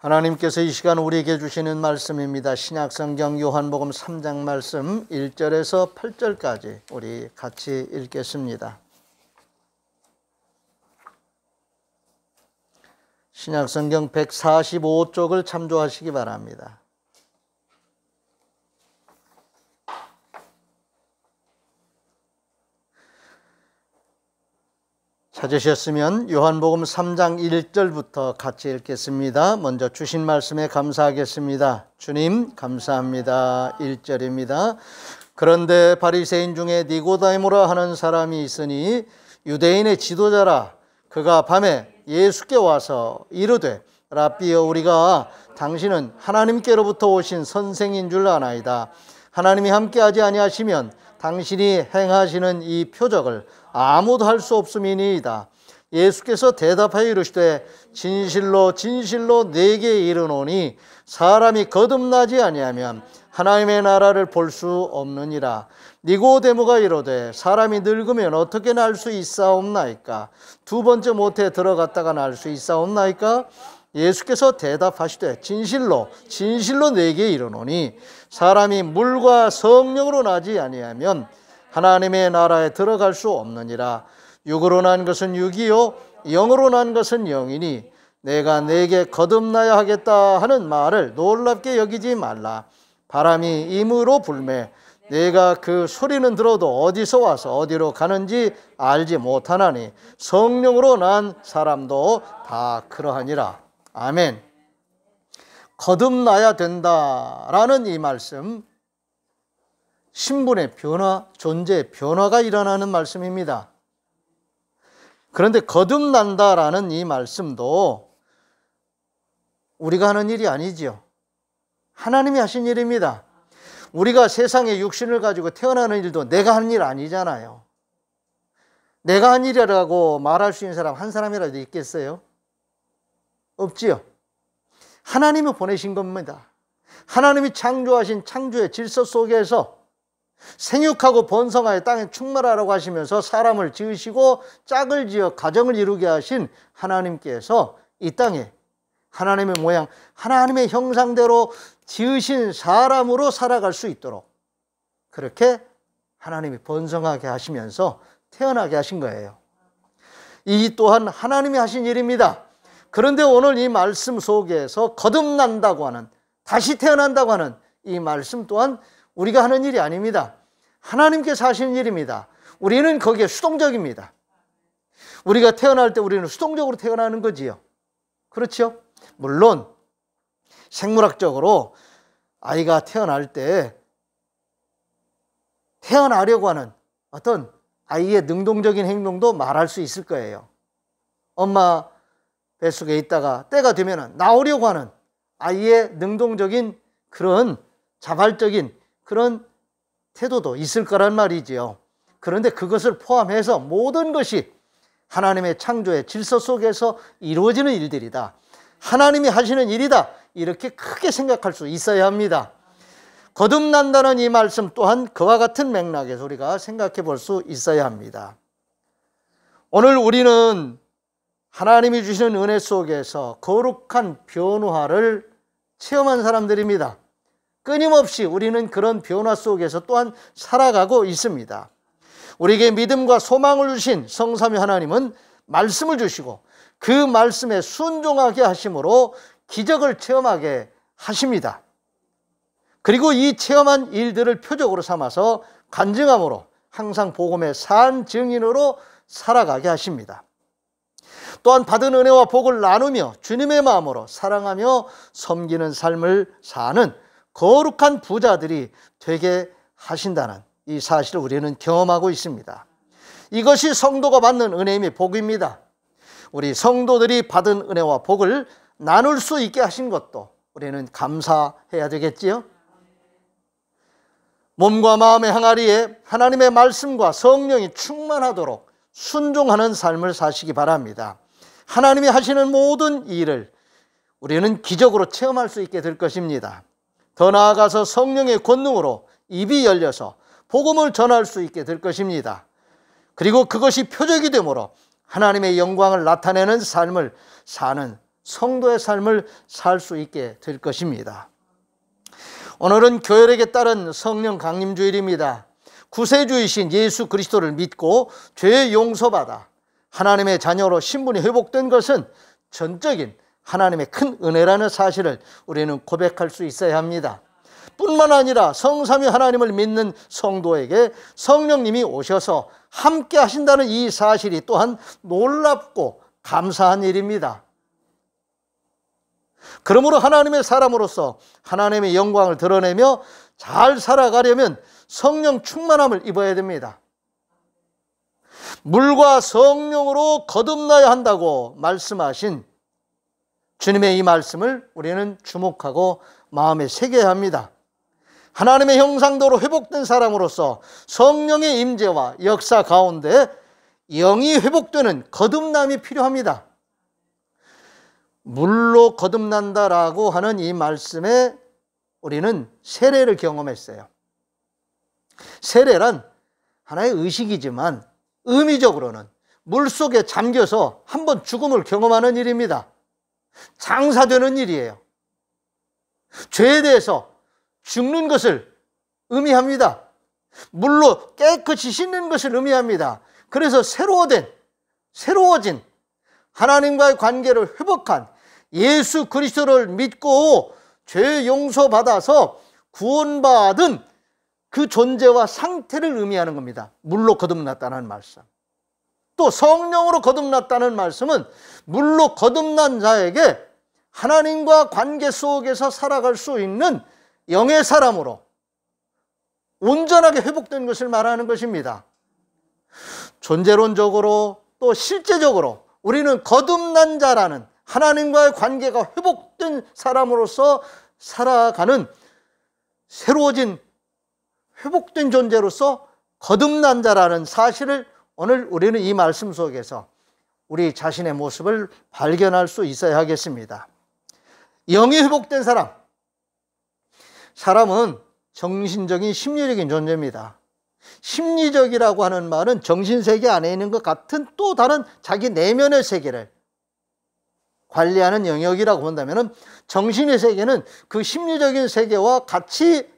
하나님께서 이 시간 우리에게 주시는 말씀입니다. 신약성경 요한복음 3장 말씀 1절에서 8절까지 우리 같이 읽겠습니다. 신약성경 145쪽을 참조하시기 바랍니다. 찾으셨으면 요한복음 3장 1절부터 같이 읽겠습니다. 먼저 주신 말씀에 감사하겠습니다. 주님 감사합니다. 1절입니다. 그런데 바리새인 중에 니고데모라 하는 사람이 있으니 유대인의 지도자라. 그가 밤에 예수께 와서 이르되 랍비여, 우리가 당신은 하나님께로부터 오신 선생인 줄 아나이다. 하나님이 함께하지 아니하시면 당신이 행하시는 이 표적을 아무도 할 수 없음이니이다. 예수께서 대답하여 이르시되 진실로 진실로 내게 이르노니 사람이 거듭나지 아니하면 하나님의 나라를 볼 수 없느니라. 니고데모가 이르되 사람이 늙으면 어떻게 날 수 있사옵나이까? 두 번째 모태에 들어갔다가 날 수 있사옵나이까? 예수께서 대답하시되 진실로 진실로 내게 이르노니 사람이 물과 성령으로 나지 아니하면 하나님의 나라에 들어갈 수 없느니라. 육으로 난 것은 육이요 영으로 난 것은 영이니 내가 내게 거듭나야 하겠다 하는 말을 놀랍게 여기지 말라. 바람이 임으로 불매 내가 그 소리는 들어도 어디서 와서 어디로 가는지 알지 못하나니 성령으로 난 사람도 다 그러하니라. 아멘. 거듭나야 된다라는 이 말씀, 신분의 변화, 존재의 변화가 일어나는 말씀입니다. 그런데 거듭난다라는 이 말씀도 우리가 하는 일이 아니지요. 하나님이 하신 일입니다. 우리가 세상에 육신을 가지고 태어나는 일도 내가 한 일 아니잖아요. 내가 한 일이라고 말할 수 있는 사람 한 사람이라도 있겠어요? 없지요. 하나님이 보내신 겁니다. 하나님이 창조하신 창조의 질서 속에서 생육하고 번성하여 땅에 충만하라고 하시면서 사람을 지으시고 짝을 지어 가정을 이루게 하신 하나님께서 이 땅에 하나님의 모양, 하나님의 형상대로 지으신 사람으로 살아갈 수 있도록 그렇게 하나님이 번성하게 하시면서 태어나게 하신 거예요. 이 또한 하나님이 하신 일입니다. 그런데 오늘 이 말씀 속에서 거듭난다고 하는, 다시 태어난다고 하는 이 말씀 또한 우리가 하는 일이 아닙니다. 하나님께서 하시는 일입니다. 우리는 거기에 수동적입니다. 우리가 태어날 때 우리는 수동적으로 태어나는 거지요. 그렇죠? 물론 생물학적으로 아이가 태어날 때 태어나려고 하는 어떤 아이의 능동적인 행동도 말할 수 있을 거예요. 엄마 뱃속에 있다가 때가 되면 나오려고 하는 아이의 능동적인 그런 자발적인 그런 태도도 있을 거란 말이지요. 그런데 그것을 포함해서 모든 것이 하나님의 창조의 질서 속에서 이루어지는 일들이다. 하나님이 하시는 일이다. 이렇게 크게 생각할 수 있어야 합니다. 거듭난다는 이 말씀 또한 그와 같은 맥락에서 우리가 생각해 볼 수 있어야 합니다. 오늘 우리는 하나님이 주시는 은혜 속에서 거룩한 변화를 체험한 사람들입니다. 끊임없이 우리는 그런 변화 속에서 또한 살아가고 있습니다. 우리에게 믿음과 소망을 주신 성삼위 하나님은 말씀을 주시고 그 말씀에 순종하게 하심으로 기적을 체험하게 하십니다. 그리고 이 체험한 일들을 표적으로 삼아서 간증함으로 항상 복음의 산 증인으로 살아가게 하십니다. 또한 받은 은혜와 복을 나누며 주님의 마음으로 사랑하며 섬기는 삶을 사는 거룩한 부자들이 되게 하신다는 이 사실을 우리는 경험하고 있습니다. 이것이 성도가 받는 은혜임의 복입니다. 우리 성도들이 받은 은혜와 복을 나눌 수 있게 하신 것도 우리는 감사해야 되겠지요. 몸과 마음의 항아리에 하나님의 말씀과 성령이 충만하도록 순종하는 삶을 사시기 바랍니다. 하나님이 하시는 모든 일을 우리는 기적으로 체험할 수 있게 될 것입니다. 더 나아가서 성령의 권능으로 입이 열려서 복음을 전할 수 있게 될 것입니다. 그리고 그것이 표적이 되므로 하나님의 영광을 나타내는 삶을 사는 성도의 삶을 살 수 있게 될 것입니다. 오늘은 교회력에 따른 성령 강림 주일입니다. 구세주이신 예수 그리스도를 믿고 죄 용서받아 하나님의 자녀로 신분이 회복된 것은 전적인 하나님의 큰 은혜라는 사실을 우리는 고백할 수 있어야 합니다. 뿐만 아니라 성삼위 하나님을 믿는 성도에게 성령님이 오셔서 함께 하신다는 이 사실이 또한 놀랍고 감사한 일입니다. 그러므로 하나님의 사람으로서 하나님의 영광을 드러내며 잘 살아가려면 성령 충만함을 입어야 됩니다. 물과 성령으로 거듭나야 한다고 말씀하신 주님의 이 말씀을 우리는 주목하고 마음에 새겨야 합니다. 하나님의 형상대로 회복된 사람으로서 성령의 임재와 역사 가운데 영이 회복되는 거듭남이 필요합니다. 물로 거듭난다라고 하는 이 말씀에 우리는 세례를 경험했어요. 세례란 하나의 의식이지만 의미적으로는 물속에 잠겨서 한번 죽음을 경험하는 일입니다. 장사되는 일이에요. 죄에 대해서 죽는 것을 의미합니다. 물로 깨끗이 씻는 것을 의미합니다. 그래서 새로워진 하나님과의 관계를 회복한 예수 그리스도를 믿고 죄 용서받아서 구원받은 그 존재와 상태를 의미하는 겁니다. 물로 거듭났다는 말씀. 또 성령으로 거듭났다는 말씀은 물로 거듭난 자에게 하나님과 관계 속에서 살아갈 수 있는 영의 사람으로 온전하게 회복된 것을 말하는 것입니다. 존재론적으로 또 실제적으로 우리는 거듭난 자라는 하나님과의 관계가 회복된 사람으로서 살아가는 새로워진 회복된 존재로서 거듭난 자라는 사실을 오늘 우리는 이 말씀 속에서 우리 자신의 모습을 발견할 수 있어야 하겠습니다. 영이 회복된 사람은 정신적인 심리적인 존재입니다. 심리적이라고 하는 말은 정신세계 안에 있는 것 같은 또 다른 자기 내면의 세계를 관리하는 영역이라고 본다면 정신의 세계는 그 심리적인 세계와 같이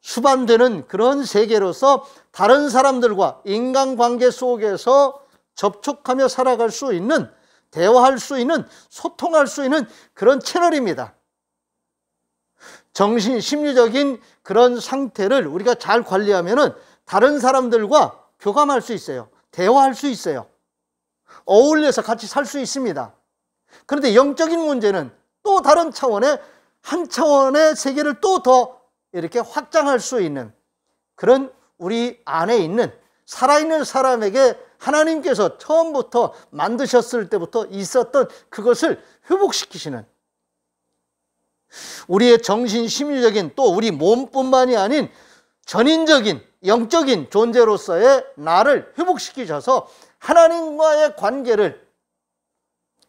수반되는 그런 세계로서 다른 사람들과 인간관계 속에서 접촉하며 살아갈 수 있는, 대화할 수 있는, 소통할 수 있는 그런 채널입니다. 정신, 심리적인 그런 상태를 우리가 잘 관리하면 다른 사람들과 교감할 수 있어요. 대화할 수 있어요. 어울려서 같이 살 수 있습니다. 그런데 영적인 문제는 또 다른 차원의 한 차원의 세계를 또 더 이렇게 확장할 수 있는 그런 우리 안에 있는 살아있는 사람에게 하나님께서 처음부터 만드셨을 때부터 있었던 그것을 회복시키시는 우리의 정신, 심리적인 또 우리 몸뿐만이 아닌 전인적인 영적인 존재로서의 나를 회복시키셔서 하나님과의 관계를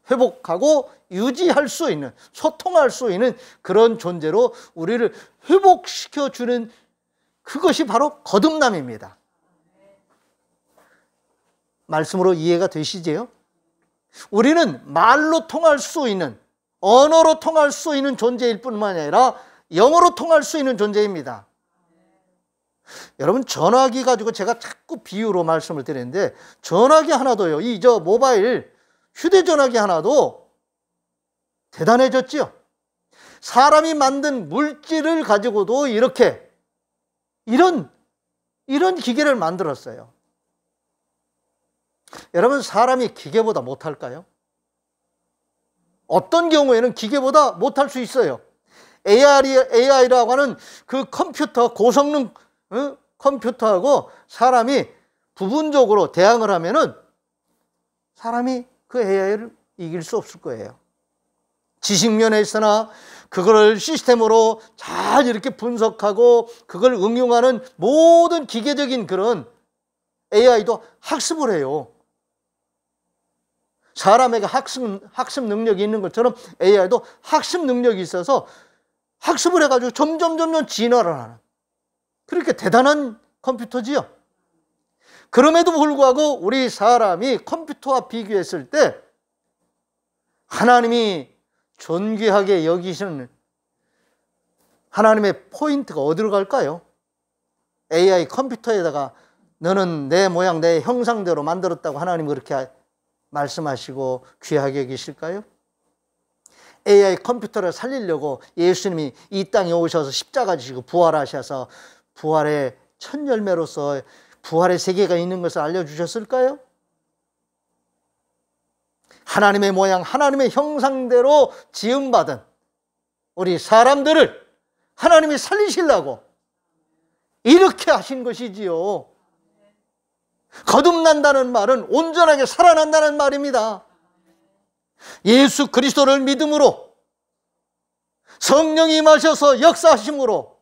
회복하고 유지할 수 있는, 소통할 수 있는 그런 존재로 우리를 회복시켜주는 그것이 바로 거듭남입니다. 말씀으로 이해가 되시지요? 우리는 말로 통할 수 있는, 언어로 통할 수 있는 존재일 뿐만 아니라 영어로 통할 수 있는 존재입니다. 여러분, 전화기 가지고 제가 자꾸 비유로 말씀을 드리는데 전화기 하나도요, 모바일 휴대전화기 하나도 대단해졌지요. 사람이 만든 물질을 가지고도 이렇게 이런 기계를 만들었어요. 여러분, 사람이 기계보다 못할까요? 어떤 경우에는 기계보다 못할 수 있어요. AI라고 하는 그 컴퓨터, 고성능 컴퓨터하고 사람이 부분적으로 대항을 하면은 사람이 그 AI를 이길 수 없을 거예요. 지식면에 있으나 그걸 시스템으로 잘 이렇게 분석하고 그걸 응용하는 모든 기계적인 그런 AI도 학습을 해요. 사람에게 학습 능력이 있는 것처럼 AI도 학습 능력이 있어서 학습을 해가지고 점점 진화를 하는 그렇게 대단한 컴퓨터지요. 그럼에도 불구하고 우리 사람이 컴퓨터와 비교했을 때 하나님이 존귀하게 여기시는 하나님의 포인트가 어디로 갈까요? AI 컴퓨터에다가 너는 내 모양 내 형상대로 만들었다고 하나님 그렇게 말씀하시고 귀하게 여기실까요? AI 컴퓨터를 살리려고 예수님이 이 땅에 오셔서 십자가 지시고 부활하셔서 부활의 첫 열매로서 부활의 세계가 있는 것을 알려주셨을까요? 하나님의 모양, 하나님의 형상대로 지음받은 우리 사람들을 하나님이 살리시려고 이렇게 하신 것이지요. 거듭난다는 말은 온전하게 살아난다는 말입니다. 예수 그리스도를 믿음으로 성령이 임하셔서 역사하심으로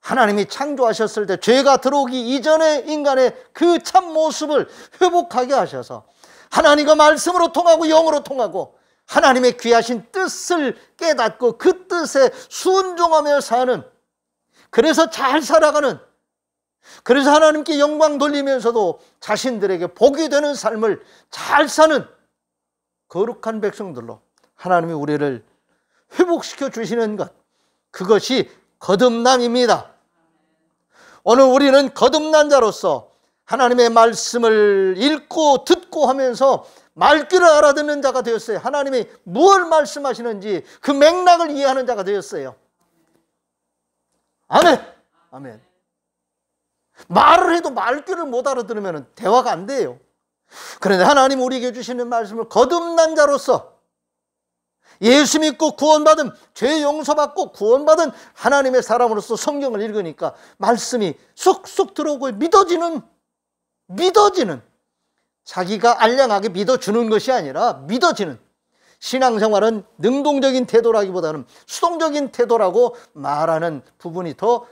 하나님이 창조하셨을 때 죄가 들어오기 이전의 인간의 그 참 모습을 회복하게 하셔서 하나님과 말씀으로 통하고 영으로 통하고 하나님의 귀하신 뜻을 깨닫고 그 뜻에 순종하며 사는, 그래서 잘 살아가는, 그래서 하나님께 영광 돌리면서도 자신들에게 복이 되는 삶을 잘 사는 거룩한 백성들로 하나님이 우리를 회복시켜 주시는 것, 그것이 거듭남입니다. 오늘 우리는 거듭난 자로서 하나님의 말씀을 읽고 듣고 하면서 말귀를 알아듣는 자가 되었어요. 하나님이 무엇을 말씀하시는지 그 맥락을 이해하는 자가 되었어요. 아멘. 아멘. 말을 해도 말귀를 못 알아들으면 대화가 안 돼요. 그런데 하나님 우리에게 주시는 말씀을 거듭난 자로서 예수 믿고 구원받은, 죄 용서받고 구원받은 하나님의 사람으로서 성경을 읽으니까 말씀이 쏙쏙 들어오고 믿어지는, 자기가 알량하게 믿어주는 것이 아니라 믿어지는, 신앙생활은 능동적인 태도라기보다는 수동적인 태도라고 말하는 부분이 더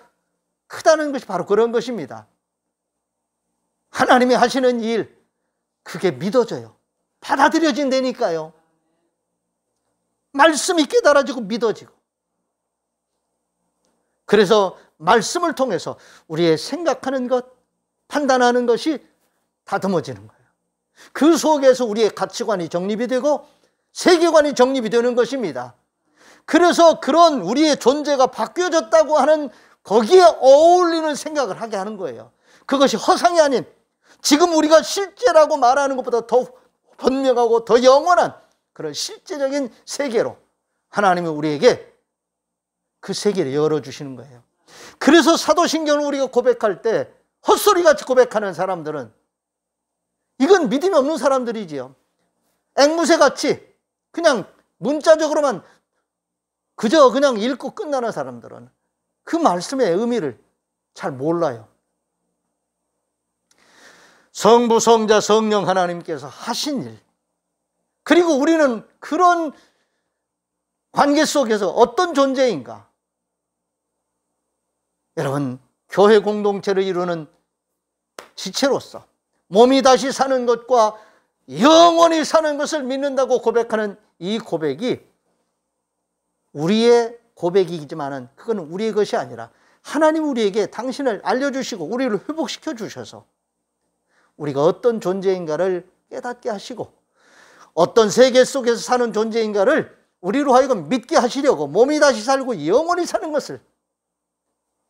크다는 것이 바로 그런 것입니다. 하나님이 하시는 일, 그게 믿어져요. 받아들여진다니까요. 말씀이 깨달아지고 믿어지고. 그래서 말씀을 통해서 우리의 생각하는 것, 판단하는 것이 다듬어지는 거예요. 그 속에서 우리의 가치관이 정립이 되고 세계관이 정립이 되는 것입니다. 그래서 그런 우리의 존재가 바뀌어졌다고 하는 거기에 어울리는 생각을 하게 하는 거예요. 그것이 허상이 아닌, 지금 우리가 실제라고 말하는 것보다 더 번명하고 더 영원한 그런 실제적인 세계로 하나님이 우리에게 그 세계를 열어주시는 거예요. 그래서 사도신경을 우리가 고백할 때 헛소리같이 고백하는 사람들은 이건 믿음이 없는 사람들이지요. 앵무새같이 그냥 문자적으로만 그저 그냥 읽고 끝나는 사람들은 그 말씀의 의미를 잘 몰라요. 성부, 성자, 성령 하나님께서 하신 일, 그리고 우리는 그런 관계 속에서 어떤 존재인가? 여러분, 교회 공동체를 이루는 지체로서 몸이 다시 사는 것과 영원히 사는 것을 믿는다고 고백하는 이 고백이 우리의 고백이지만은 그건 우리의 것이 아니라 하나님 우리에게 당신을 알려주시고 우리를 회복시켜 주셔서 우리가 어떤 존재인가를 깨닫게 하시고 어떤 세계 속에서 사는 존재인가를 우리로 하여금 믿게 하시려고 몸이 다시 살고 영원히 사는 것을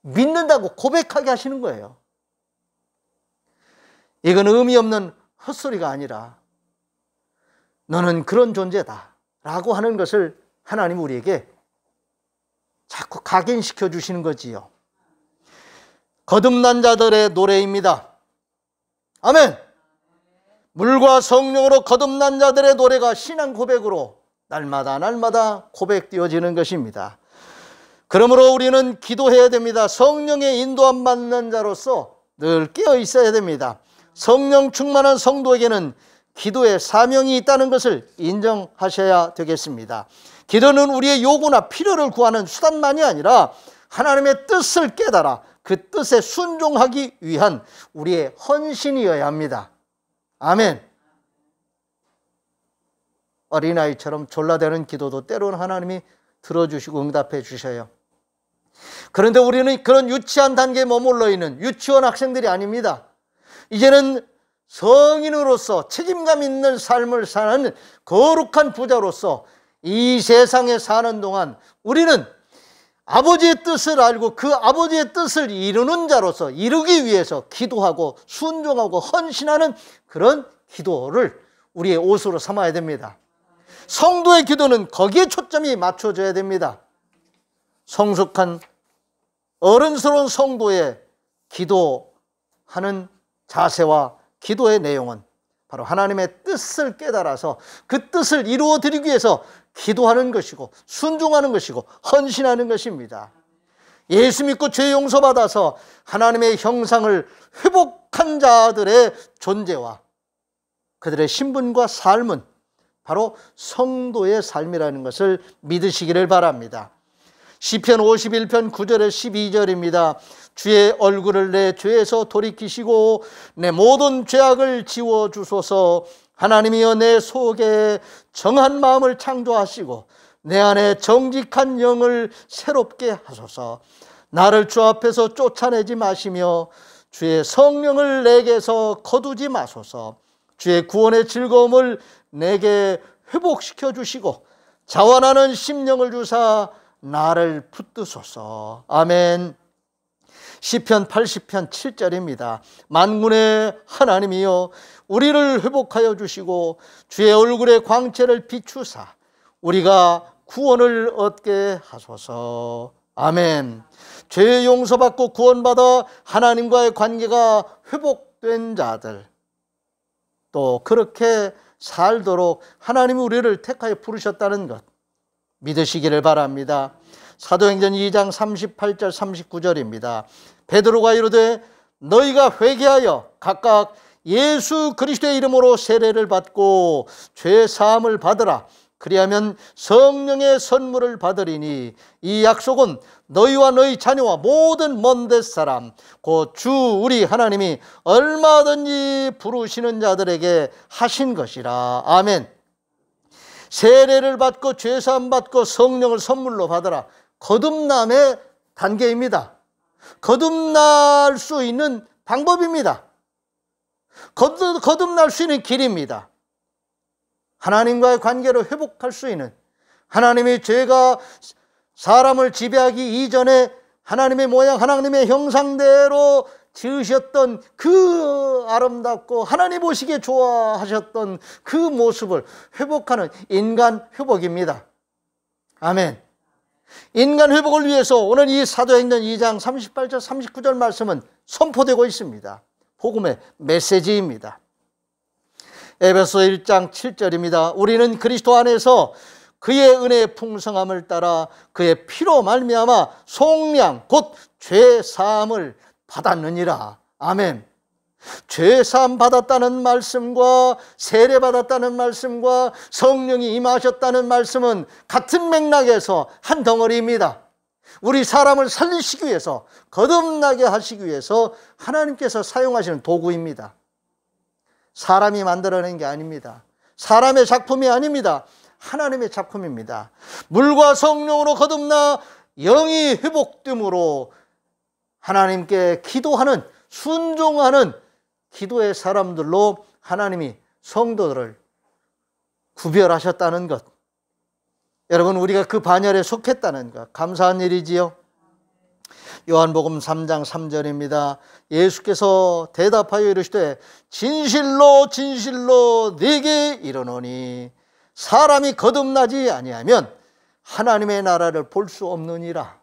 믿는다고 고백하게 하시는 거예요. 이건 의미 없는 헛소리가 아니라 너는 그런 존재다 라고 하는 것을 하나님 우리에게 자꾸 각인시켜 주시는 거지요. 거듭난 자들의 노래입니다. 아멘. 물과 성령으로 거듭난 자들의 노래가 신앙 고백으로 날마다 고백되어지는 것입니다. 그러므로 우리는 기도해야 됩니다. 성령의 인도함 받는 자로서 늘 깨어 있어야 됩니다. 성령 충만한 성도에게는 기도의 사명이 있다는 것을 인정하셔야 되겠습니다. 기도는 우리의 요구나 필요를 구하는 수단만이 아니라 하나님의 뜻을 깨달아 그 뜻에 순종하기 위한 우리의 헌신이어야 합니다. 아멘. 어린아이처럼 졸라대는 기도도 때로는 하나님이 들어주시고 응답해 주셔요. 그런데 우리는 그런 유치한 단계에 머물러 있는 유치원 학생들이 아닙니다. 이제는 성인으로서 책임감 있는 삶을 사는 거룩한 부자로서 이 세상에 사는 동안 우리는 아버지의 뜻을 알고 그 아버지의 뜻을 이루는 자로서 이루기 위해서 기도하고 순종하고 헌신하는 그런 기도를 우리의 옷으로 삼아야 됩니다. 성도의 기도는 거기에 초점이 맞춰져야 됩니다. 성숙한 어른스러운 성도의 기도하는 자세와 기도의 내용은 바로 하나님의 뜻을 깨달아서 그 뜻을 이루어드리기 위해서 기도하는 것이고 순종하는 것이고 헌신하는 것입니다. 예수 믿고 죄 용서받아서 하나님의 형상을 회복한 자들의 존재와 그들의 신분과 삶은 바로 성도의 삶이라는 것을 믿으시기를 바랍니다. 시편 51편 9절에 12절입니다. 주의 얼굴을 내 죄에서 돌이키시고 내 모든 죄악을 지워주소서. 하나님이여 내 속에 정한 마음을 창조하시고 내 안에 정직한 영을 새롭게 하소서. 나를 주 앞에서 쫓아내지 마시며 주의 성령을 내게서 거두지 마소서. 주의 구원의 즐거움을 내게 회복시켜 주시고 자원하는 심령을 주사 나를 붙드소서. 아멘. 시편 80편 7절입니다. 만군의 하나님이여 우리를 회복하여 주시고 주의 얼굴의 광채를 비추사 우리가 구원을 얻게 하소서. 아멘. 죄 용서받고 구원받아 하나님과의 관계가 회복된 자들, 또 그렇게 살도록 하나님이 우리를 택하여 부르셨다는 것 믿으시기를 바랍니다. 사도행전 2장 38절 39절입니다. 베드로가 이르되 너희가 회개하여 각각 예수 그리스도의 이름으로 세례를 받고 죄 사함을 받으라. 그리하면 성령의 선물을 받으리니 이 약속은 너희와 너희 자녀와 모든 먼 데 사람 곧 주 우리 하나님이 얼마든지 부르시는 자들에게 하신 것이라. 아멘. 세례를 받고 죄사함 받고 성령을 선물로 받으라. 거듭남의 단계입니다. 거듭날 수 있는 방법입니다. 거듭날 수 있는 길입니다. 하나님과의 관계를 회복할 수 있는, 하나님의 죄가 사람을 지배하기 이전에 하나님의 모양, 하나님의 형상대로 지으셨던 그 아름답고 하나님 보시기에 좋아하셨던 그 모습을 회복하는 인간 회복입니다. 아멘. 인간 회복을 위해서 오늘 이 사도행전 2장 38절 39절 말씀은 선포되고 있습니다. 복음의 메시지입니다. 에베소 1장 7절입니다. 우리는 그리스도 안에서 그의 은혜의 풍성함을 따라 그의 피로 말미암아 속량 곧 죄사함을 받았느니라. 아멘. 죄사함 받았다는 말씀과 세례 받았다는 말씀과 성령이 임하셨다는 말씀은 같은 맥락에서 한 덩어리입니다. 우리 사람을 살리시기 위해서, 거듭나게 하시기 위해서 하나님께서 사용하시는 도구입니다. 사람이 만들어낸 게 아닙니다. 사람의 작품이 아닙니다. 하나님의 작품입니다. 물과 성령으로 거듭나 영이 회복됨으로 하나님께 기도하는, 순종하는 기도의 사람들로 하나님이 성도들을 구별하셨다는 것, 여러분 우리가 그 반열에 속했다는 것, 감사한 일이지요. 요한복음 3장 3절입니다. 예수께서 대답하여 이르시되 진실로 진실로 네게 이르노니 사람이 거듭나지 아니하면 하나님의 나라를 볼 수 없느니라.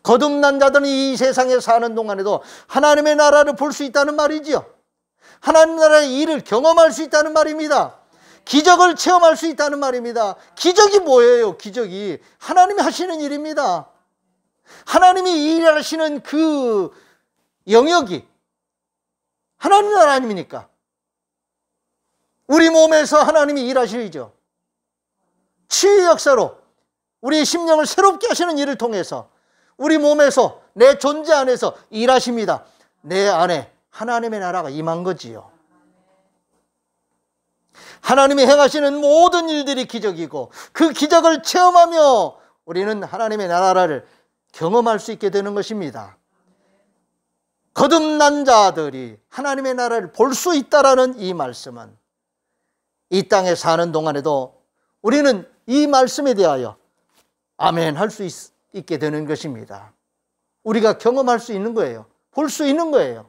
거듭난 자들은 이 세상에 사는 동안에도 하나님의 나라를 볼 수 있다는 말이지요. 하나님 나라의 일을 경험할 수 있다는 말입니다. 기적을 체험할 수 있다는 말입니다. 기적이 뭐예요? 기적이 하나님이 하시는 일입니다. 하나님이 일하시는 그 영역이 하나님 나라 아닙니까? 우리 몸에서 하나님이 일하시죠. 치유의 역사로 우리 심령을 새롭게 하시는 일을 통해서 우리 몸에서, 내 존재 안에서 일하십니다. 내 안에 하나님의 나라가 임한 거지요. 하나님이 행하시는 모든 일들이 기적이고 그 기적을 체험하며 우리는 하나님의 나라를 경험할 수 있게 되는 것입니다. 거듭난 자들이 하나님의 나라를 볼 수 있다라는 이 말씀은 이 땅에 사는 동안에도 우리는 이 말씀에 대하여 아멘 할 수 있게 되는 것입니다. 우리가 경험할 수 있는 거예요. 볼 수 있는 거예요.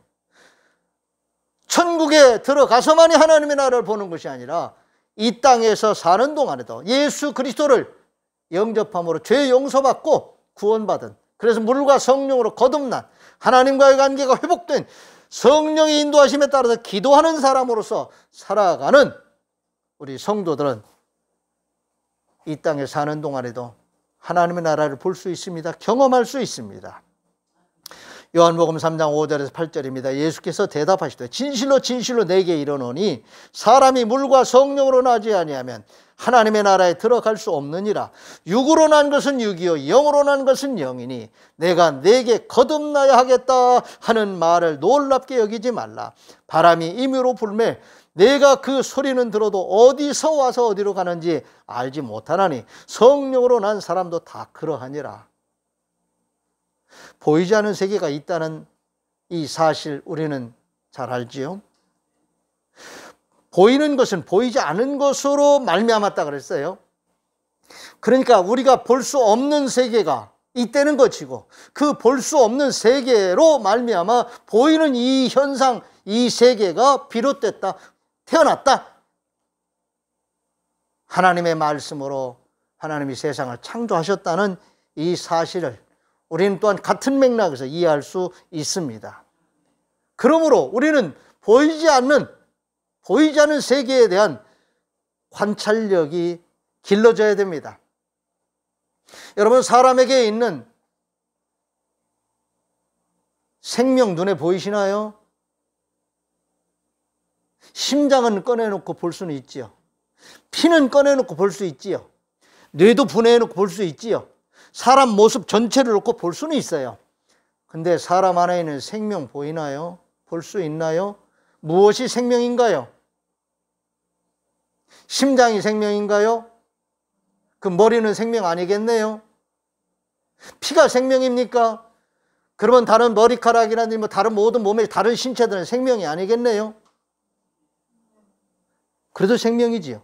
천국에 들어가서만이 하나님의 나라를 보는 것이 아니라 이 땅에서 사는 동안에도 예수 그리스도를 영접함으로 죄 용서받고 구원받은, 그래서 물과 성령으로 거듭난, 하나님과의 관계가 회복된, 성령의 인도하심에 따라서 기도하는 사람으로서 살아가는 우리 성도들은 이 땅에 사는 동안에도 하나님의 나라를 볼 수 있습니다. 경험할 수 있습니다. 요한복음 3장 5절에서 8절입니다. 예수께서 대답하시되 진실로 진실로 내게 이르노니 사람이 물과 성령으로 나지 아니하면 하나님의 나라에 들어갈 수 없느니라. 육으로 난 것은 육이요 영으로 난 것은 영이니 내가 내게 거듭나야 하겠다 하는 말을 놀랍게 여기지 말라. 바람이 임의로 불매 내가 그 소리는 들어도 어디서 와서 어디로 가는지 알지 못하나니 성령으로 난 사람도 다 그러하니라. 보이지 않는 세계가 있다는 이 사실 우리는 잘 알지요. 보이는 것은 보이지 않은 것으로 말미암았다 그랬어요. 그러니까 우리가 볼 수 없는 세계가 있다는 것이고 그 볼 수 없는 세계로 말미암아 보이는 이 현상, 이 세계가 비롯됐다, 태어났다. 하나님의 말씀으로 하나님이 세상을 창조하셨다는 이 사실을 우리는 또한 같은 맥락에서 이해할 수 있습니다. 그러므로 우리는 보이지 않는 세계에 대한 관찰력이 길러져야 됩니다. 여러분, 사람에게 있는 생명 눈에 보이시나요? 심장은 꺼내놓고 볼 수는 있지요. 피는 꺼내놓고 볼 수 있지요. 뇌도 분해해놓고 볼 수 있지요. 사람 모습 전체를 놓고 볼 수는 있어요. 근데 사람 안에 있는 생명 보이나요? 볼 수 있나요? 무엇이 생명인가요? 심장이 생명인가요? 그 머리는 생명 아니겠네요? 피가 생명입니까? 그러면 다른 머리카락이라든지 뭐 다른 모든 몸의 다른 신체들은 생명이 아니겠네요? 그래도 생명이지요.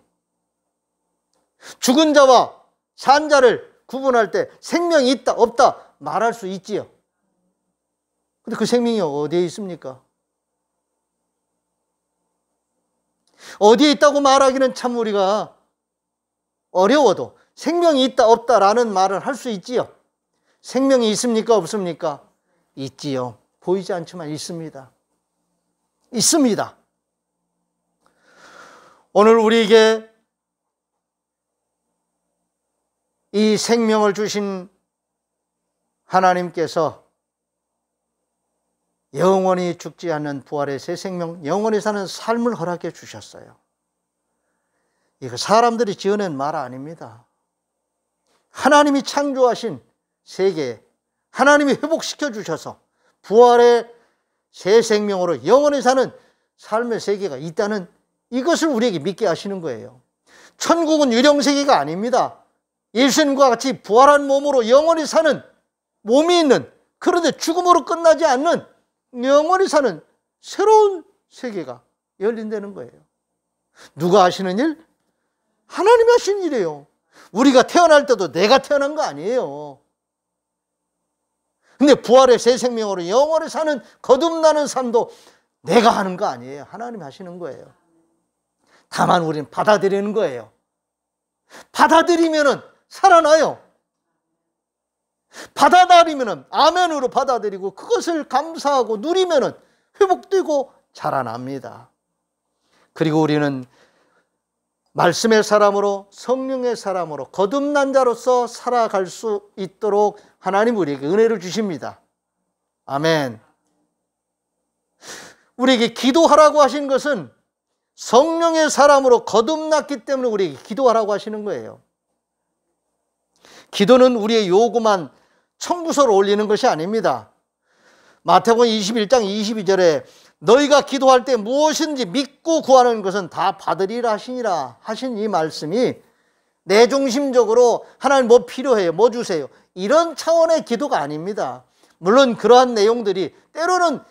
죽은 자와 산 자를 구분할 때 생명이 있다 없다 말할 수 있지요. 근데 그 생명이 어디에 있습니까? 어디에 있다고 말하기는 참 우리가 어려워도 생명이 있다 없다라는 말을 할 수 있지요. 생명이 있습니까 없습니까? 있지요. 보이지 않지만 있습니다. 있습니다. 오늘 우리에게 이 생명을 주신 하나님께서 영원히 죽지 않는 부활의 새 생명, 영원히 사는 삶을 허락해 주셨어요. 이거 사람들이 지어낸 말 아닙니다. 하나님이 창조하신 세계, 하나님이 회복시켜 주셔서 부활의 새 생명으로 영원히 사는 삶의 세계가 있다는 이것을 우리에게 믿게 하시는 거예요. 천국은 유령 세계가 아닙니다. 예수님과 같이 부활한 몸으로 영원히 사는 몸이 있는, 그런데 죽음으로 끝나지 않는 영원히 사는 새로운 세계가 열린다는 거예요. 누가 하시는 일? 하나님이 하시는 일이에요. 우리가 태어날 때도 내가 태어난 거 아니에요. 근데 부활의 새 생명으로 영원히 사는 거듭나는 삶도 내가 하는 거 아니에요. 하나님이 하시는 거예요. 다만 우리는 받아들이는 거예요. 받아들이면은 살아나요. 받아들이면은 아멘으로 받아들이고 그것을 감사하고 누리면은 회복되고 자라납니다. 그리고 우리는 말씀의 사람으로, 성령의 사람으로, 거듭난 자로서 살아갈 수 있도록 하나님 우리에게 은혜를 주십니다. 아멘. 우리에게 기도하라고 하신 것은 성령의 사람으로 거듭났기 때문에 우리에게 기도하라고 하시는 거예요. 기도는 우리의 요구만 청구서로 올리는 것이 아닙니다. 마태복음 21장 22절에 너희가 기도할 때 무엇인지 믿고 구하는 것은 다 받으리라 하시니라 하신 이 말씀이 내중심적으로 하나님 뭐 필요해요? 뭐 주세요? 이런 차원의 기도가 아닙니다. 물론 그러한 내용들이 때로는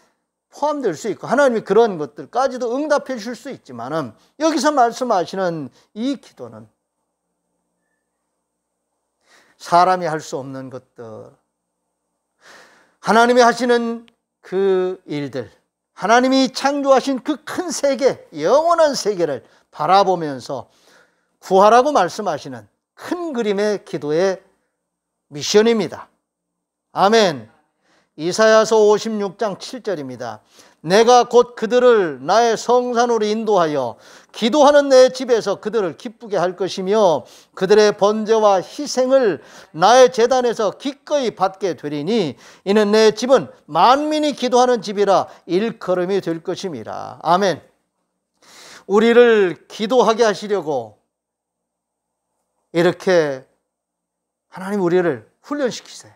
포함될 수 있고 하나님이 그런 것들까지도 응답해 줄 수 있지만은 여기서 말씀하시는 이 기도는 사람이 할 수 없는 것들, 하나님이 하시는 그 일들, 하나님이 창조하신 그 큰 세계, 영원한 세계를 바라보면서 구하라고 말씀하시는 큰 그림의 기도의 미션입니다. 아멘. 이사야서 56장 7절입니다. 내가 곧 그들을 나의 성산으로 인도하여 기도하는 내 집에서 그들을 기쁘게 할 것이며 그들의 번제와 희생을 나의 제단에서 기꺼이 받게 되리니 이는 내 집은 만민이 기도하는 집이라 일컬음이 될 것임이라. 아멘. 우리를 기도하게 하시려고 이렇게 하나님 우리를 훈련시키세요.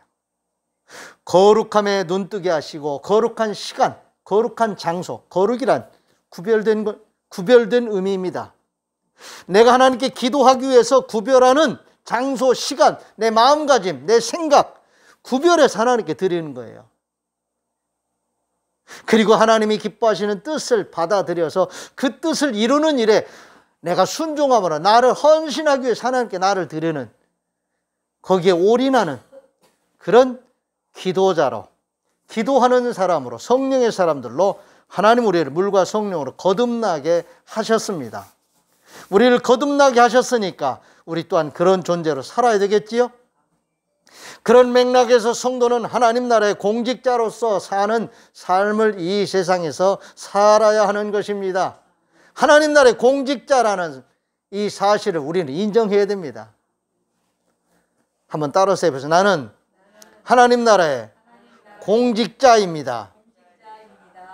거룩함에 눈뜨게 하시고 거룩한 시간, 거룩한 장소, 거룩이란 구별된 의미입니다. 내가 하나님께 기도하기 위해서 구별하는 장소, 시간, 내 마음가짐, 내 생각 구별해서 하나님께 드리는 거예요. 그리고 하나님이 기뻐하시는 뜻을 받아들여서 그 뜻을 이루는 일에 내가 순종함으로 나를 헌신하기 위해서 하나님께 나를 드리는, 거기에 올인하는 그런 기도자로, 기도하는 사람으로, 성령의 사람들로 하나님 우리를 물과 성령으로 거듭나게 하셨습니다. 우리를 거듭나게 하셨으니까 우리 또한 그런 존재로 살아야 되겠지요? 그런 맥락에서 성도는 하나님 나라의 공직자로서 사는 삶을 이 세상에서 살아야 하는 것입니다. 하나님 나라의 공직자라는 이 사실을 우리는 인정해야 됩니다. 한번 따라서 해보세요. 나는 하나님 나라의 공직자입니다.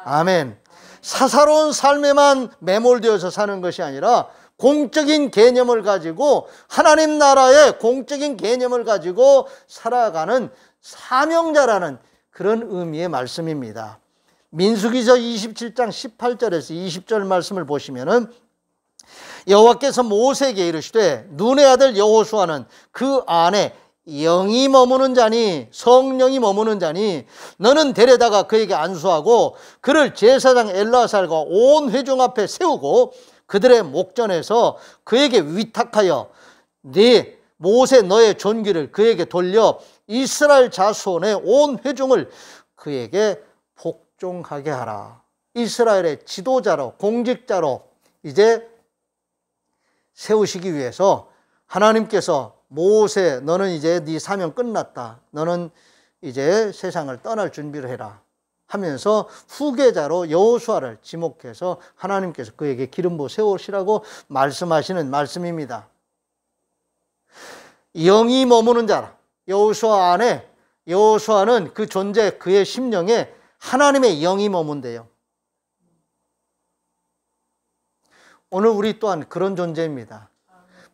아멘. 사사로운 삶에만 매몰되어서 사는 것이 아니라 공적인 개념을 가지고, 하나님 나라의 공적인 개념을 가지고 살아가는 사명자라는 그런 의미의 말씀입니다. 민수기서 27장 18절에서 20절 말씀을 보시면은 여호와께서 모세에게 이르시되 눈의 아들 여호수아는 그 안에 영이 머무는 자니, 성령이 머무는 자니 너는 데려다가 그에게 안수하고 그를 제사장 엘라살과 온 회중 앞에 세우고 그들의 목전에서 그에게 위탁하여 네 모세 너의 존귀를 그에게 돌려 이스라엘 자손의 온 회중을 그에게 복종하게 하라. 이스라엘의 지도자로, 공직자로 이제 세우시기 위해서 하나님께서 모세 너는 이제 네 사명 끝났다, 너는 이제 세상을 떠날 준비를 해라 하면서 후계자로 여호수아를 지목해서 하나님께서 그에게 기름 부어 세우시라고 말씀하시는 말씀입니다. 영이 머무는 자라. 여호수아 안에, 여호수아는 그 존재, 그의 심령에 하나님의 영이 머문대요. 오늘 우리 또한 그런 존재입니다.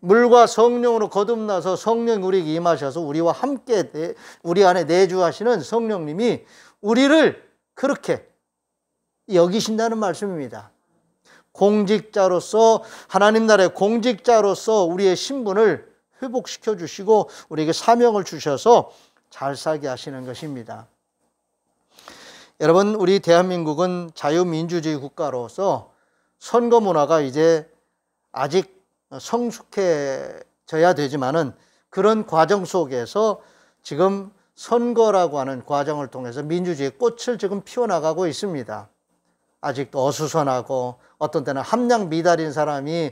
물과 성령으로 거듭나서 성령이 우리에게 임하셔서 우리와 함께 우리 안에 내주하시는 성령님이 우리를 그렇게 여기신다는 말씀입니다. 공직자로서, 하나님 나라의 공직자로서 우리의 신분을 회복시켜 주시고 우리에게 사명을 주셔서 잘 살게 하시는 것입니다. 여러분, 우리 대한민국은 자유민주주의 국가로서 선거 문화가 이제 아직 성숙해져야 되지만은 그런 과정 속에서 지금 선거라고 하는 과정을 통해서 민주주의의 꽃을 지금 피워나가고 있습니다. 아직도 어수선하고 어떤 때는 함량 미달인 사람이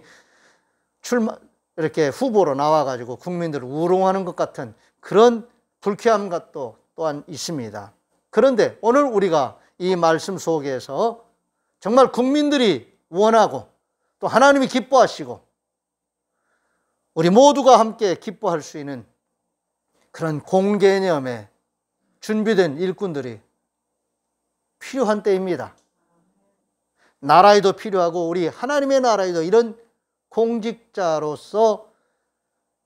이렇게 후보로 나와가지고 국민들을 우롱하는 것 같은 그런 불쾌함 것도 또한 있습니다. 그런데 오늘 우리가 이 말씀 속에서 정말 국민들이 원하고 또 하나님이 기뻐하시고 우리 모두가 함께 기뻐할 수 있는 그런 공개념에 준비된 일꾼들이 필요한 때입니다. 나라에도 필요하고 우리 하나님의 나라에도 이런 공직자로서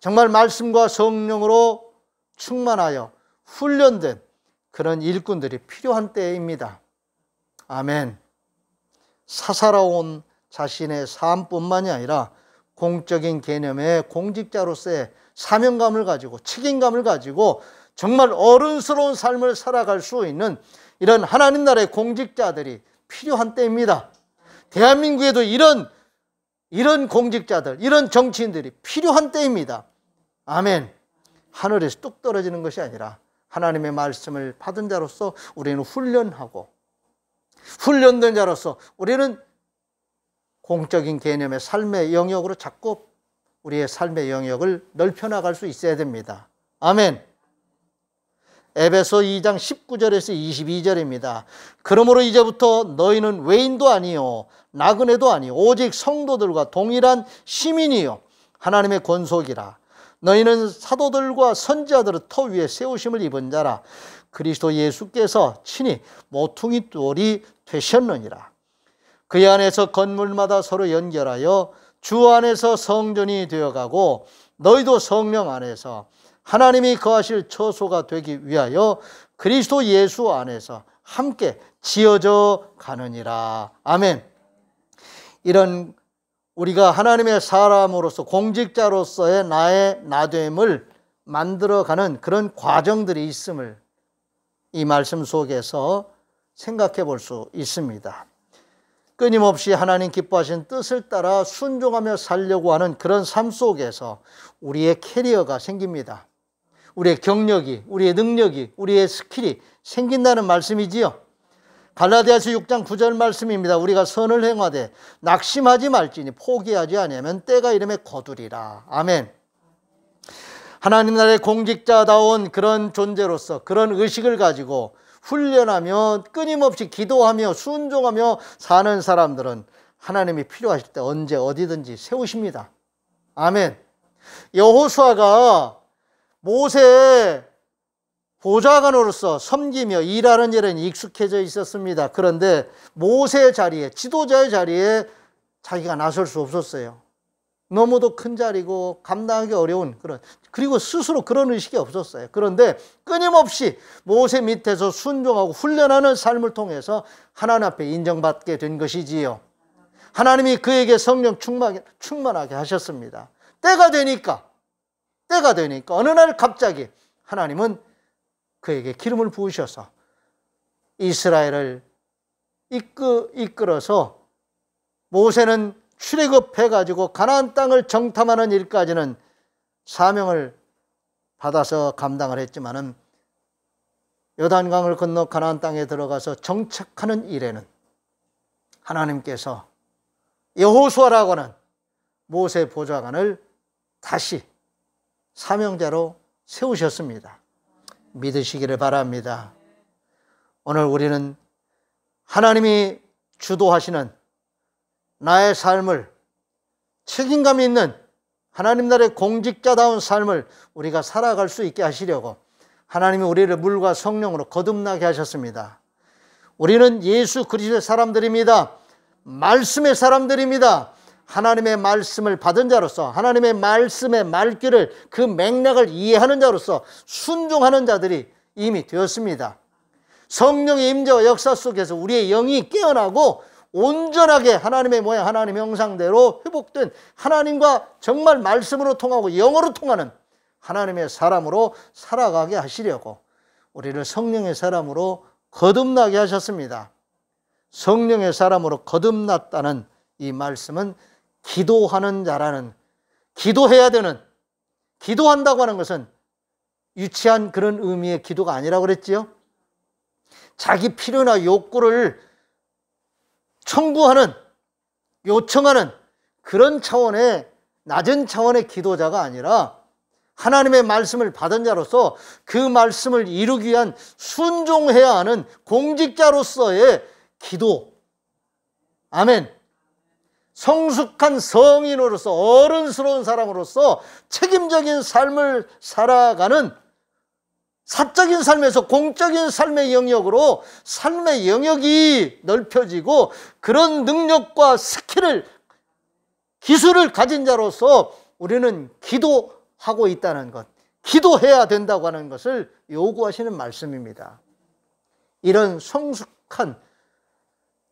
정말 말씀과 성령으로 충만하여 훈련된 그런 일꾼들이 필요한 때입니다. 아멘. 사사로운 자신의 삶뿐만이 아니라 공적인 개념의 공직자로서의 사명감을 가지고 책임감을 가지고 정말 어른스러운 삶을 살아갈 수 있는 이런 하나님 나라의 공직자들이 필요한 때입니다. 대한민국에도 이런 공직자들, 이런 정치인들이 필요한 때입니다. 아멘. 하늘에서 뚝 떨어지는 것이 아니라 하나님의 말씀을 받은 자로서 우리는 훈련하고, 훈련된 자로서 우리는 공적인 개념의 삶의 영역으로 자꾸 우리의 삶의 영역을 넓혀나갈 수 있어야 됩니다. 아멘. 에베소 2장 19절에서 22절입니다. 그러므로 이제부터 너희는 외인도 아니요 나그네도 아니요 오직 성도들과 동일한 시민이요 하나님의 권속이라. 너희는 사도들과 선지자들의 터 위에 세우심을 입은 자라. 그리스도 예수께서 친히 모퉁이 돌이 되셨느니라. 그 안에서 건물마다 서로 연결하여 주 안에서 성전이 되어가고 너희도 성령 안에서 하나님이 거하실 처소가 되기 위하여 그리스도 예수 안에서 함께 지어져 가느니라. 아멘. 이런 우리가 하나님의 사람으로서 공직자로서의 나의 나됨을 만들어가는 그런 과정들이 있음을 이 말씀 속에서 생각해 볼 수 있습니다. 끊임없이 하나님 기뻐하신 뜻을 따라 순종하며 살려고 하는 그런 삶 속에서 우리의 캐리어가 생깁니다. 우리의 경력이, 우리의 능력이, 우리의 스킬이 생긴다는 말씀이지요. 갈라디아서 6장 9절 말씀입니다. 우리가 선을 행하되 낙심하지 말지니 포기하지 아니하면 때가 이름에 거두리라. 아멘. 하나님 나라의 공직자다운 그런 존재로서 그런 의식을 가지고 훈련하며 끊임없이 기도하며 순종하며 사는 사람들은 하나님이 필요하실 때 언제 어디든지 세우십니다. 아멘. 여호수아가 모세의 보좌관으로서 섬기며 일하는 일은 익숙해져 있었습니다. 그런데 모세의 자리에, 지도자의 자리에 자기가 나설 수 없었어요. 너무도 큰 자리고 감당하기 어려운 그리고 스스로 그런 의식이 없었어요. 그런데 끊임없이 모세 밑에서 순종하고 훈련하는 삶을 통해서 하나님 앞에 인정받게 된 것이지요. 하나님이 그에게 성령 충만하게 하셨습니다. 때가 되니까 어느 날 갑자기 하나님은 그에게 기름을 부으셔서 이스라엘을 이끌어서 모세는 출애굽해가지고 가나안 땅을 정탐하는 일까지는 사명을 받아서 감당을 했지만은 요단강을 건너 가나안 땅에 들어가서 정착하는 일에는 하나님께서 여호수아라고 하는 모세 보좌관을 다시 사명자로 세우셨습니다. 믿으시기를 바랍니다. 오늘 우리는 하나님이 주도하시는 나의 삶을 책임감 있는 하나님 나라의 공직자다운 삶을 우리가 살아갈 수 있게 하시려고 하나님이 우리를 물과 성령으로 거듭나게 하셨습니다. 우리는 예수 그리스도의 사람들입니다. 말씀의 사람들입니다. 하나님의 말씀을 받은 자로서 하나님의 말씀의 말귀를 그 맥락을 이해하는 자로서 순종하는 자들이 이미 되었습니다. 성령의 임재와 역사 속에서 우리의 영이 깨어나고 온전하게 하나님의 모양, 하나님의 형상대로 회복된 하나님과 정말 말씀으로 통하고 영어로 통하는 하나님의 사람으로 살아가게 하시려고 우리를 성령의 사람으로 거듭나게 하셨습니다. 성령의 사람으로 거듭났다는 이 말씀은 기도하는 자라는, 기도해야 되는, 기도한다고 하는 것은 유치한 그런 의미의 기도가 아니라고 그랬지요. 자기 필요나 욕구를 청구하는, 요청하는 그런 차원의 낮은 차원의 기도자가 아니라 하나님의 말씀을 받은 자로서 그 말씀을 이루기 위한 순종해야 하는 공직자로서의 기도. 아멘. 성숙한 성인으로서 어른스러운 사람으로서 책임적인 삶을 살아가는 사적인 삶에서 공적인 삶의 영역으로 삶의 영역이 넓혀지고 그런 능력과 스킬을, 기술을 가진 자로서 우리는 기도하고 있다는 것, 기도해야 된다고 하는 것을 요구하시는 말씀입니다. 이런 성숙한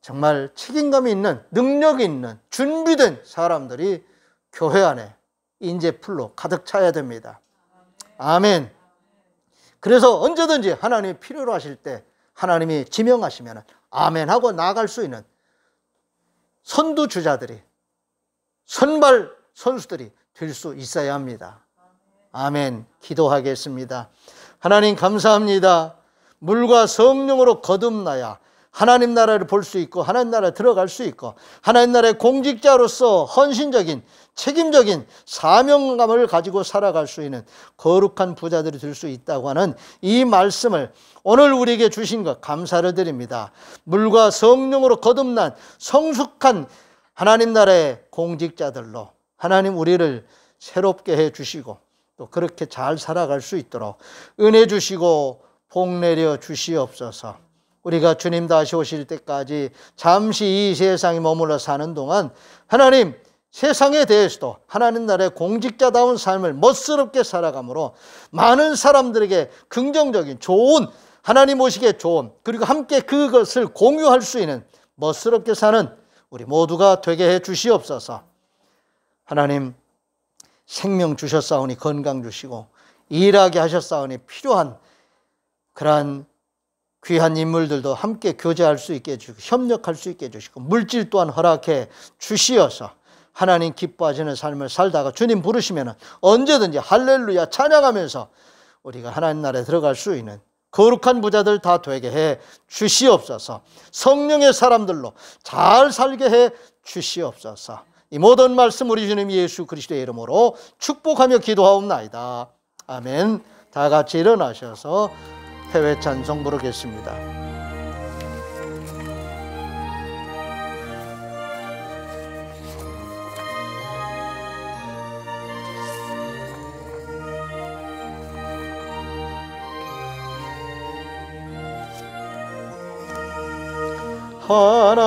정말 책임감이 있는, 능력이 있는, 준비된 사람들이 교회 안에 인재풀로 가득 차야 됩니다. 아멘. 그래서 언제든지 하나님이 필요로 하실 때 하나님이 지명하시면 아멘하고 나아갈 수 있는 선두주자들이, 선발 선수들이 될 수 있어야 합니다. 아멘. 기도하겠습니다. 하나님 감사합니다. 물과 성령으로 거듭나야 하나님 나라를 볼 수 있고 하나님 나라에 들어갈 수 있고 하나님 나라의 공직자로서 헌신적인 책임적인 사명감을 가지고 살아갈 수 있는 거룩한 부자들이 될 수 있다고 하는 이 말씀을 오늘 우리에게 주신 것 감사를 드립니다. 물과 성령으로 거듭난 성숙한 하나님 나라의 공직자들로 하나님 우리를 새롭게 해 주시고 또 그렇게 잘 살아갈 수 있도록 은혜 주시고 복 내려 주시옵소서. 우리가 주님 다시 오실 때까지 잠시 이 세상에 머물러 사는 동안 하나님 세상에 대해서도 하나님 나라의 공직자다운 삶을 멋스럽게 살아감으로 많은 사람들에게 긍정적인 좋은 하나님 오시기에 좋은 그리고 함께 그것을 공유할 수 있는 멋스럽게 사는 우리 모두가 되게 해 주시옵소서. 하나님 생명 주셨사오니 건강 주시고 일하게 하셨사오니 필요한 그러한 귀한 인물들도 함께 교제할 수 있게 해주시고 협력할 수 있게 해주시고 물질 또한 허락해 주시어서 하나님 기뻐하시는 삶을 살다가 주님 부르시면 언제든지 할렐루야 찬양하면서 우리가 하나님 나라에 들어갈 수 있는 거룩한 부자들 다 되게 해 주시옵소서. 성령의 사람들로 잘 살게 해 주시옵소서. 이 모든 말씀 우리 주님 예수 그리스도의 이름으로 축복하며 기도하옵나이다. 아멘. 다 같이 일어나셔서 회외 찬송 부르겠습니다.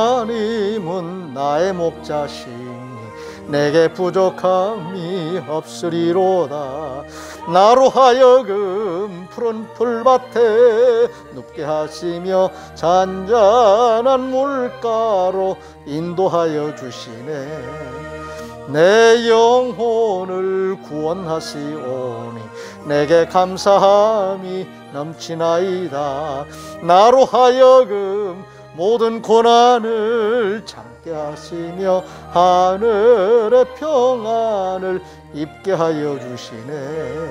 하나님은 나의 목자시니 내게 부족함이 없으리로다. 나로 하여금 푸른 풀밭에 눕게 하시며 잔잔한 물가로 인도하여 주시네. 내 영혼을 구원하시오니 내게 감사함이 넘치나이다. 나로 하여금 모든 고난을 참게 하시며 하늘의 평안을 입게 하여 주시네.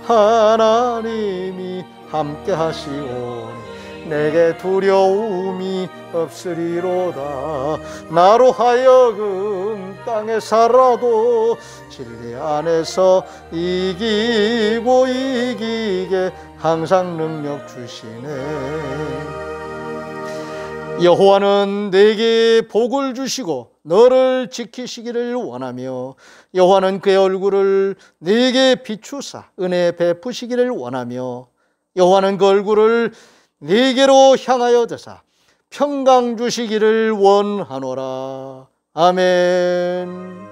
하나님이 함께 하시오니 내게 두려움이 없으리로다. 나로 하여금 땅에 살아도 진리 안에서 이기고 이기게 항상 능력 주시네. 여호와는 내게 복을 주시고 너를 지키시기를 원하며 여호와는 그의 얼굴을 내게 비추사 은혜 베푸시기를 원하며 여호와는 그 얼굴을 네게로 향하여 드사 평강 주시기를 원하노라. 아멘.